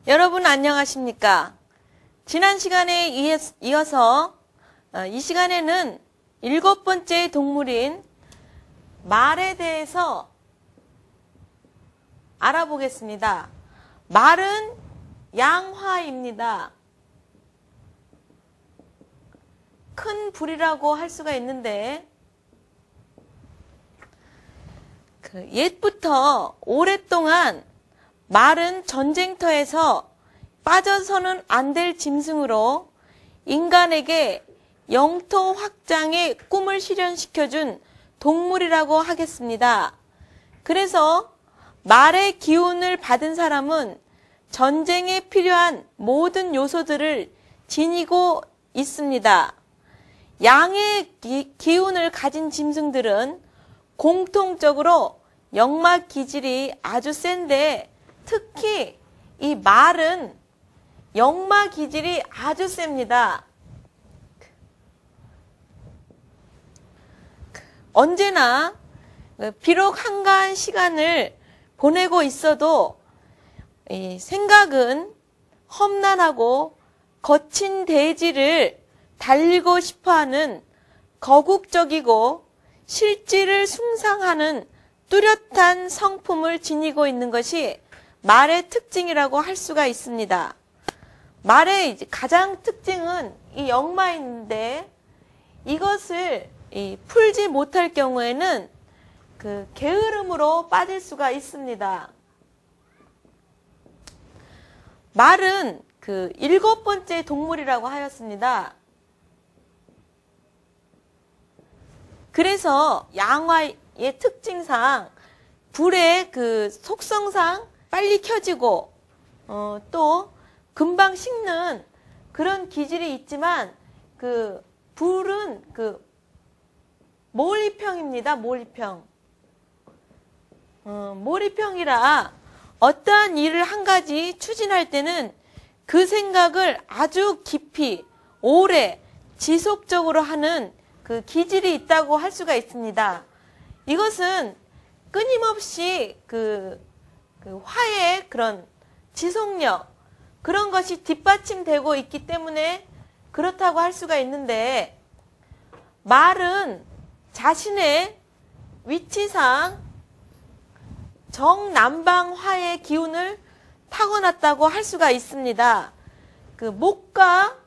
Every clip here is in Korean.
여러분 안녕하십니까? 지난 시간에 이어서 이 시간에는 7번째 동물인 말에 대해서 알아보겠습니다. 말은 양화입니다. 큰 불이라고 할 수가 있는데 옛부터 오랫동안 말은 전쟁터에서 빠져서는 안 될 짐승으로 인간에게 영토 확장의 꿈을 실현시켜준 동물이라고 하겠습니다. 그래서 말의 기운을 받은 사람은 전쟁에 필요한 모든 요소들을 지니고 있습니다. 양의 기운을 가진 짐승들은 공통적으로 역마 기질이 아주 센데 특히 이 말은 역마 기질이 아주 셉니다. 언제나 비록 한가한 시간을 보내고 있어도 생각은 험난하고 거친 대지를 달리고 싶어하는 거국적이고 실지를 숭상하는 뚜렷한 성품을 지니고 있는 것이 말의 특징이라고 할 수가 있습니다. 말의 가장 특징은 이 역마인데 이것을 풀지 못할 경우에는 게으름으로 빠질 수가 있습니다. 말은 7번째 동물이라고 하였습니다. 그래서 양화의 특징상 불의 속성상 빨리 켜지고 또 금방 식는 그런 기질이 있지만 불은 몰입형입니다. 몰입형. 몰입형이라 어떠한 일을 한 가지 추진할 때는 그 생각을 아주 깊이 오래 지속적으로 하는 기질이 있다고 할 수가 있습니다. 이것은 끊임없이 화의 그런 지속력 그런 것이 뒷받침되고 있기 때문에 그렇다고 할 수가 있는데 말은 자신의 위치상 정남방화의 기운을 타고났다고 할 수가 있습니다. 목과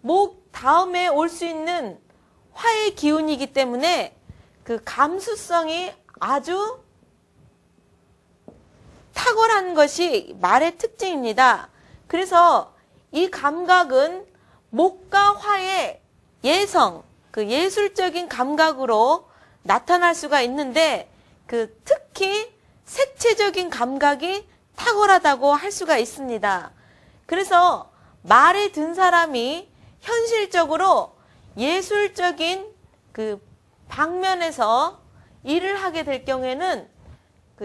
목 다음에 올 수 있는 화의 기운이기 때문에 감수성이 아주 탁월한 것이 말의 특징입니다. 그래서 이 감각은 목과 화의 예성, 예술적인 감각으로 나타날 수가 있는데 특히 색채적인 감각이 탁월하다고 할 수가 있습니다. 그래서 말에 든 사람이 현실적으로 예술적인 방면에서 일을 하게 될 경우에는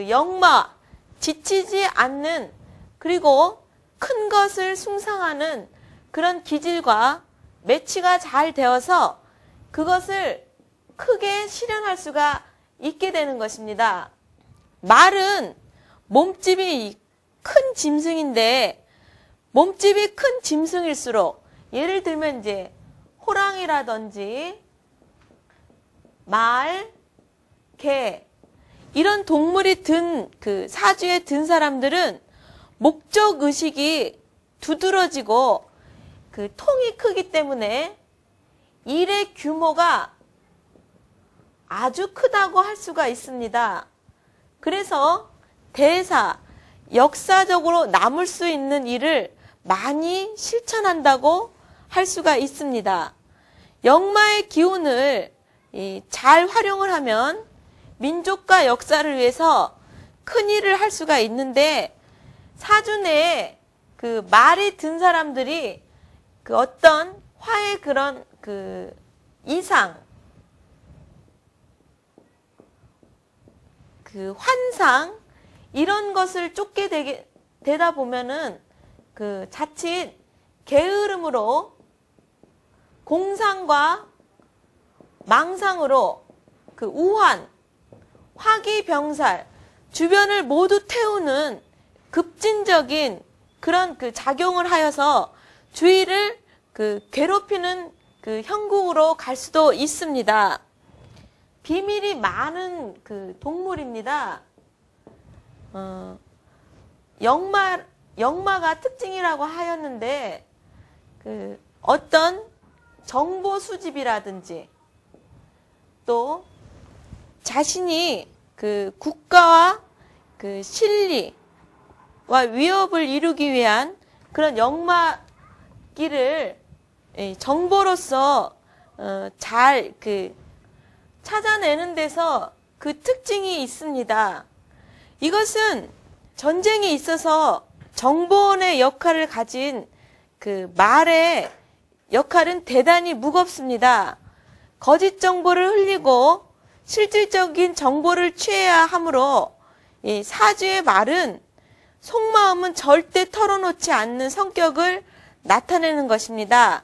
역마, 지치지 않는 그리고 큰 것을 숭상하는 그런 기질과 매치가 잘 되어서 그것을 크게 실현할 수가 있게 되는 것입니다. 말은 몸집이 큰 짐승인데 몸집이 큰 짐승일수록 예를 들면 이제 호랑이라든지 말, 개 이런 동물이 든 사주에 든 사람들은 목적 의식이 두드러지고 통이 크기 때문에 일의 규모가 아주 크다고 할 수가 있습니다. 그래서 대사, 역사적으로 남을 수 있는 일을 많이 실천한다고 할 수가 있습니다. 역마의 기운을 잘 활용을 하면 민족과 역사를 위해서 큰 일을 할 수가 있는데 사주 내에 말이 든 사람들이 어떤 화의 그런 이상, 환상 이런 것을 쫓게 되다 보면은 자칫 게으름으로 공상과 망상으로 우환, 화기병살, 주변을 모두 태우는 급진적인 그런 그 작용을 하여서 주위를 그 괴롭히는 그 형국으로 갈 수도 있습니다. 비밀이 많은 그 동물입니다. 역마가 특징이라고 하였는데, 그 어떤 정보 수집이라든지 또 자신이 그 국가와 그 실리와 위협을 이루기 위한 그런 역마기를 정보로서 잘 그 찾아내는 데서 그 특징이 있습니다. 이것은 전쟁에 있어서 정보원의 역할을 가진 그 말의 역할은 대단히 무겁습니다. 거짓 정보를 흘리고 실질적인 정보를 취해야 하므로 이 사주의 말은 속마음은 절대 털어놓지 않는 성격을 나타내는 것입니다.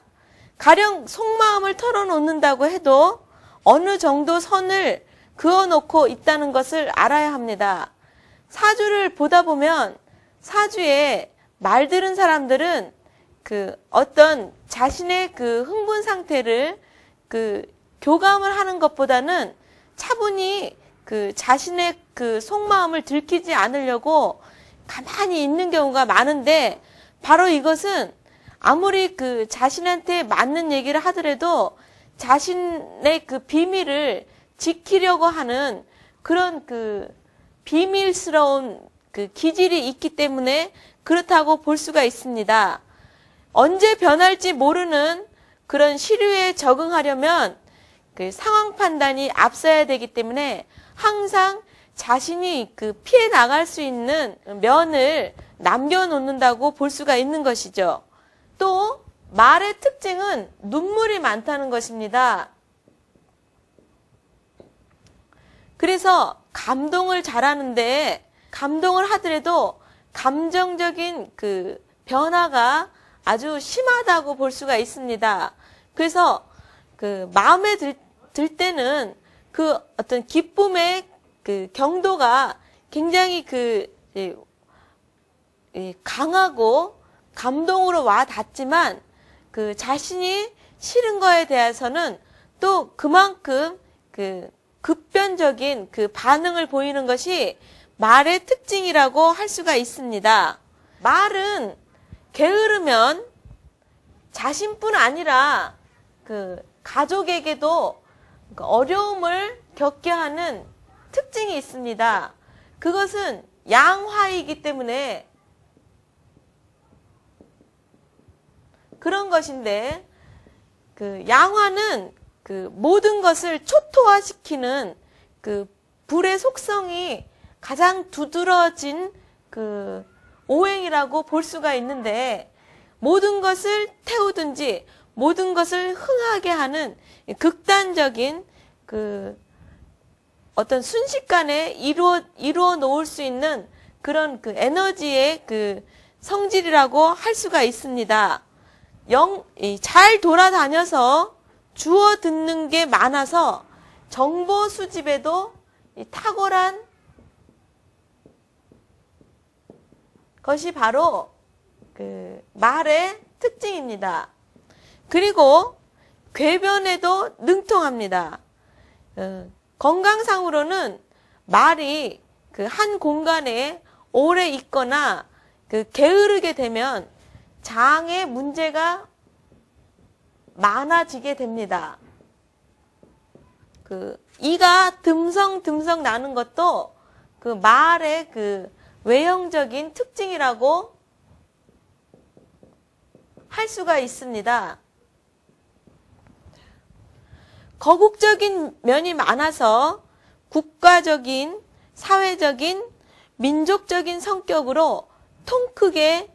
가령 속마음을 털어놓는다고 해도 어느 정도 선을 그어놓고 있다는 것을 알아야 합니다. 사주를 보다 보면 사주에 말 들은 사람들은 그 어떤 자신의 그 흥분 상태를 그 교감을 하는 것보다는 차분히 그 자신의 그 속마음을 들키지 않으려고 가만히 있는 경우가 많은데, 바로 이것은 아무리 그 자신한테 맞는 얘기를 하더라도 자신의 그 비밀을 지키려고 하는 그런 그 비밀스러운 그 기질이 있기 때문에 그렇다고 볼 수가 있습니다. 언제 변할지 모르는 그런 시류에 적응하려면 그 상황 판단이 앞서야 되기 때문에 항상 자신이 그 피해 나갈 수 있는 면을 남겨놓는다고 볼 수가 있는 것이죠. 또 말의 특징은 눈물이 많다는 것입니다. 그래서 감동을 잘하는데, 감동을 하더라도 감정적인 그 변화가 아주 심하다고 볼 수가 있습니다. 그래서 그 마음에 들 때는 그 어떤 기쁨의 그 경도가 굉장히 강하고 감동으로 와 닿지만, 그 자신이 싫은 거에 대해서는 또 그만큼 그 급변적인 그 반응을 보이는 것이 말의 특징이라고 할 수가 있습니다. 말은 게으르면 자신뿐 아니라 그 가족에게도 어려움을 겪게 하는 특징이 있습니다. 그것은 양화이기 때문에 그런 것인데, 그 양화는 그 모든 것을 초토화시키는 그 불의 속성이 가장 두드러진 그 오행이라고 볼 수가 있는데, 모든 것을 태우든지 모든 것을 흥하게 하는 극단적인 그 어떤 순식간에 이루어 놓을 수 있는 그런 그 에너지의 그 성질이라고 할 수가 있습니다. 잘 돌아다녀서 주워 듣는 게 많아서 정보 수집에도 탁월한 것이 바로 그 말의 특징입니다. 그리고 궤변에도 능통합니다. 건강상으로는 말이 그 한 공간에 오래 있거나 그 게으르게 되면 장에 문제가 많아지게 됩니다. 그 이가 듬성듬성 나는 것도 그 말의 그 외형적인 특징이라고 할 수가 있습니다. 거국적인 면이 많아서 국가적인, 사회적인, 민족적인 성격으로 통 크게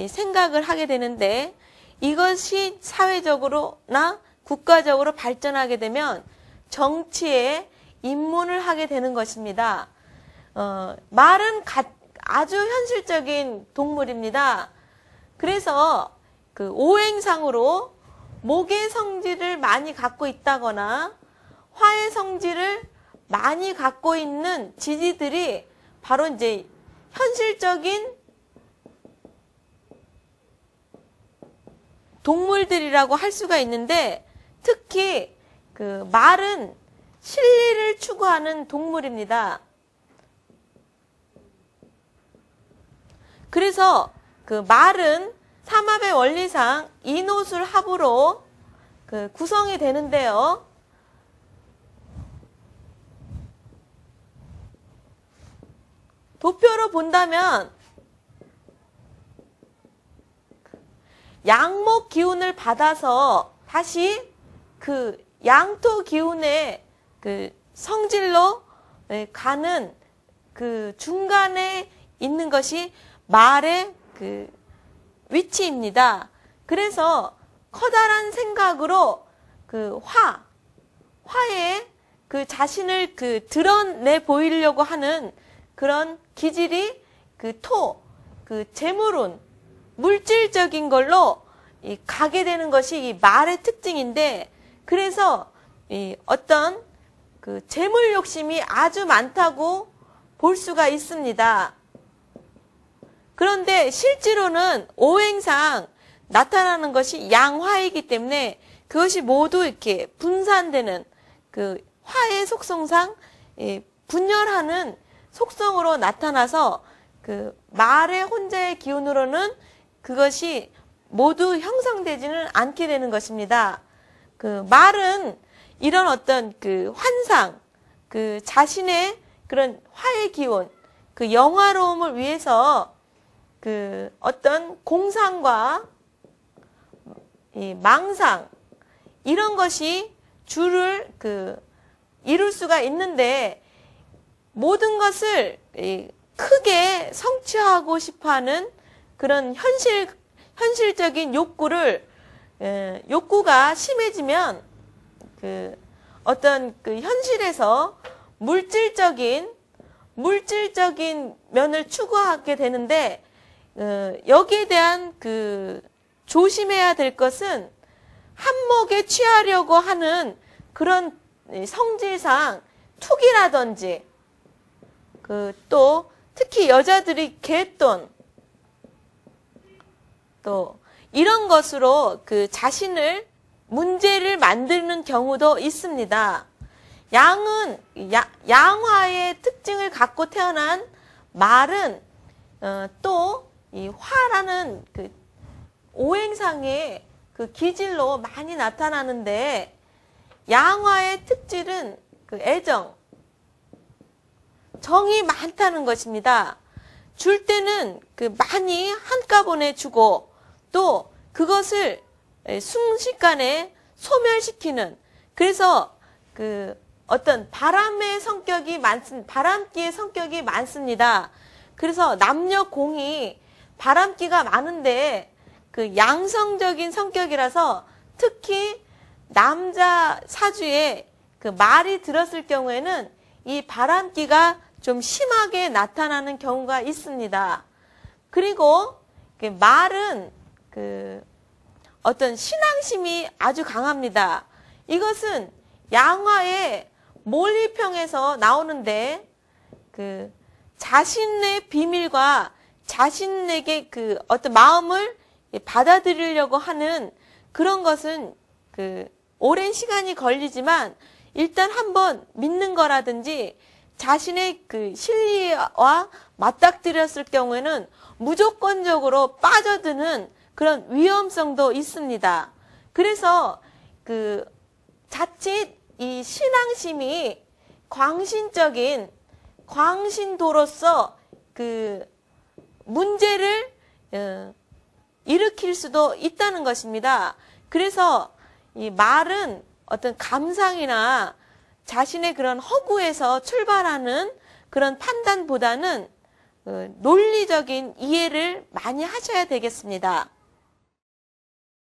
생각을 하게 되는데, 이것이 사회적으로나 국가적으로 발전하게 되면 정치에 입문을 하게 되는 것입니다. 말은 아주 현실적인 동물입니다. 그래서 그 오행상으로 목의 성질을 많이 갖고 있다거나 화의 성질을 많이 갖고 있는 지지들이 바로 이제 현실적인 동물들이라고 할 수가 있는데 특히 그 말은 실리를 추구하는 동물입니다. 그래서 그 말은 삼합의 원리상 이노술 합으로 그 구성이 되는데요. 도표로 본다면 양목 기운을 받아서 다시 그 양토 기운의 그 성질로 가는 그 중간에 있는 것이 말의 그 위치입니다. 그래서 커다란 생각으로 그 화에 그 자신을 그 드러내 보이려고 하는 그런 기질이 그 재물운, 물질적인 걸로 가게 되는 것이 이 말의 특징인데, 그래서 어떤 그 재물 욕심이 아주 많다고 볼 수가 있습니다. 그런데 실제로는 오행상 나타나는 것이 양화이기 때문에 그것이 모두 이렇게 분산되는 그 화의 속성상 분열하는 속성으로 나타나서 그 말의 혼자의 기운으로는 그것이 모두 형성되지는 않게 되는 것입니다. 그 말은 이런 어떤 그 환상, 그 자신의 그런 화의 기운, 그 영화로움을 위해서 그 어떤 공상과 이 망상, 이런 것이 주를 그 이룰 수가 있는데, 모든 것을 크게 성취하고 싶어 하는 그런 현실적인 욕구가 심해지면 그 어떤 그 현실에서 물질적인 면을 추구하게 되는데, 여기에 대한 그 조심해야 될 것은 한몫에 취하려고 하는 그런 성질상 투기라든지, 또 특히 여자들이 갯돈, 또 이런 것으로 그 자신을 문제를 만드는 경우도 있습니다. 양화의 특징을 갖고 태어난 말은 또 이 화라는 그 오행상의 그 기질로 많이 나타나는데, 양화의 특질은 그 정이 많다는 것입니다. 줄 때는 그 많이 한꺼번에 주고, 또 그것을 순식간에 소멸시키는, 그래서 그 어떤 바람기의 성격이 많습니다. 그래서 남녀 공이 바람기가 많은데 그 양성적인 성격이라서 특히 남자 사주에 그 말이 들었을 경우에는 이 바람기가 좀 심하게 나타나는 경우가 있습니다. 그리고 말은 그 어떤 신앙심이 아주 강합니다. 이것은 양화의 몰리평에서 나오는데, 그 자신의 비밀과 자신에게 그 어떤 마음을 받아들이려고 하는 그런 것은 그 오랜 시간이 걸리지만, 일단 한번 믿는 거라든지 자신의 그 실리와 맞닥뜨렸을 경우에는 무조건적으로 빠져드는 그런 위험성도 있습니다. 그래서 그 자칫 이 신앙심이 광신도로서 그 문제를 일으킬 수도 있다는 것입니다. 그래서 이 말은 어떤 감상이나 자신의 그런 허구에서 출발하는 그런 판단보다는 논리적인 이해를 많이 하셔야 되겠습니다.